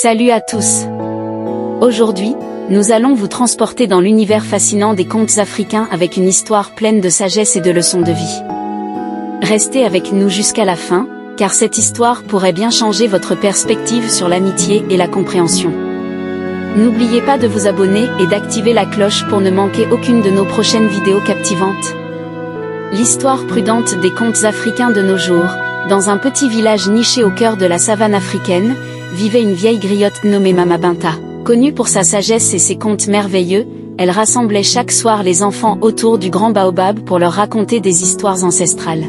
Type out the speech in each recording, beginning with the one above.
Salut à tous. Aujourd'hui, nous allons vous transporter dans l'univers fascinant des contes africains avec une histoire pleine de sagesse et de leçons de vie. Restez avec nous jusqu'à la fin, car cette histoire pourrait bien changer votre perspective sur l'amitié et la compréhension. N'oubliez pas de vous abonner et d'activer la cloche pour ne manquer aucune de nos prochaines vidéos captivantes. L'histoire prudente des contes africains de nos jours. Dans un petit village niché au cœur de la savane africaine, vivait une vieille griotte nommée Mama Binta. Connue pour sa sagesse et ses contes merveilleux, elle rassemblait chaque soir les enfants autour du grand baobab pour leur raconter des histoires ancestrales.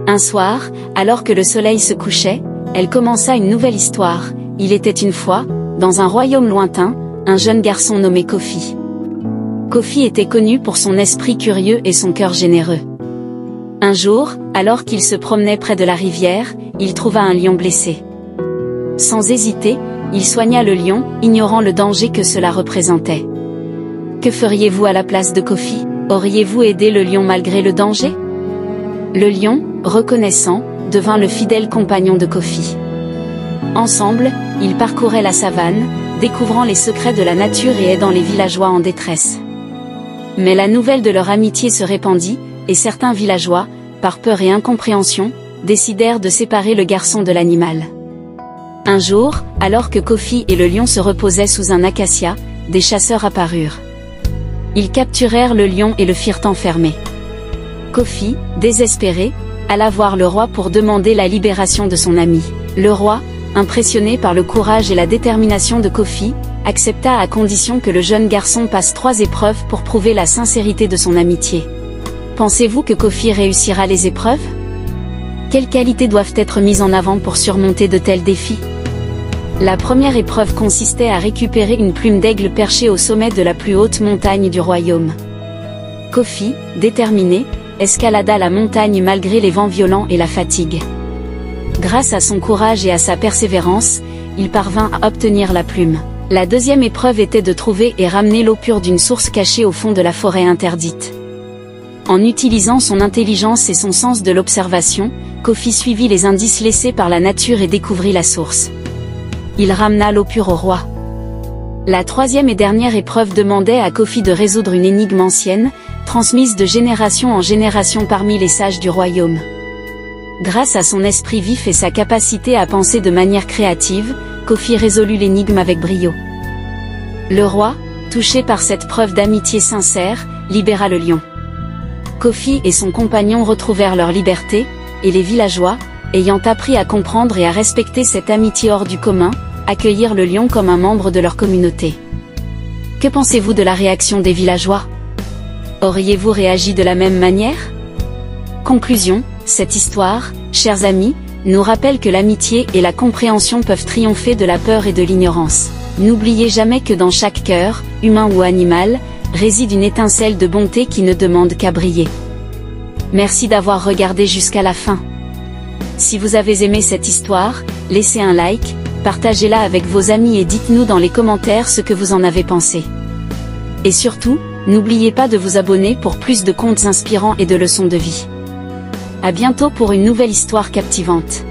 Un soir, alors que le soleil se couchait, elle commença une nouvelle histoire. Il était une fois, dans un royaume lointain, un jeune garçon nommé Kofi. Kofi était connu pour son esprit curieux et son cœur généreux. Un jour, alors qu'il se promenait près de la rivière, il trouva un lion blessé. Sans hésiter, il soigna le lion, ignorant le danger que cela représentait. Que feriez-vous à la place de Kofi? Auriez-vous aidé le lion malgré le danger? Le lion, reconnaissant, devint le fidèle compagnon de Kofi. Ensemble, ils parcouraient la savane, découvrant les secrets de la nature et aidant les villageois en détresse. Mais la nouvelle de leur amitié se répandit, et certains villageois, par peur et incompréhension, décidèrent de séparer le garçon de l'animal. Un jour, alors que Kofi et le lion se reposaient sous un acacia, des chasseurs apparurent. Ils capturèrent le lion et le firent enfermer. Kofi, désespéré, alla voir le roi pour demander la libération de son ami. Le roi, impressionné par le courage et la détermination de Kofi, accepta à condition que le jeune garçon passe 3 épreuves pour prouver la sincérité de son amitié. Pensez-vous que Kofi réussira les épreuves? Quelles qualités doivent être mises en avant pour surmonter de tels défis? La première épreuve consistait à récupérer une plume d'aigle perchée au sommet de la plus haute montagne du royaume. Kofi, déterminé, escalada la montagne malgré les vents violents et la fatigue. Grâce à son courage et à sa persévérance, il parvint à obtenir la plume. La deuxième épreuve était de trouver et ramener l'eau pure d'une source cachée au fond de la forêt interdite. En utilisant son intelligence et son sens de l'observation, Kofi suivit les indices laissés par la nature et découvrit la source. Il ramena l'eau pure au roi. La troisième et dernière épreuve demandait à Kofi de résoudre une énigme ancienne, transmise de génération en génération parmi les sages du royaume. Grâce à son esprit vif et sa capacité à penser de manière créative, Kofi résolut l'énigme avec brio. Le roi, touché par cette preuve d'amitié sincère, libéra le lion. Kofi et son compagnon retrouvèrent leur liberté, et les villageois, ayant appris à comprendre et à respecter cette amitié hors du commun, accueillirent le lion comme un membre de leur communauté. Que pensez-vous de la réaction des villageois? Auriez-vous réagi de la même manière? Conclusion, cette histoire, chers amis, nous rappelle que l'amitié et la compréhension peuvent triompher de la peur et de l'ignorance. N'oubliez jamais que dans chaque cœur, humain ou animal, réside une étincelle de bonté qui ne demande qu'à briller. Merci d'avoir regardé jusqu'à la fin. Si vous avez aimé cette histoire, laissez un like, partagez-la avec vos amis et dites-nous dans les commentaires ce que vous en avez pensé. Et surtout, n'oubliez pas de vous abonner pour plus de contes inspirants et de leçons de vie. À bientôt pour une nouvelle histoire captivante.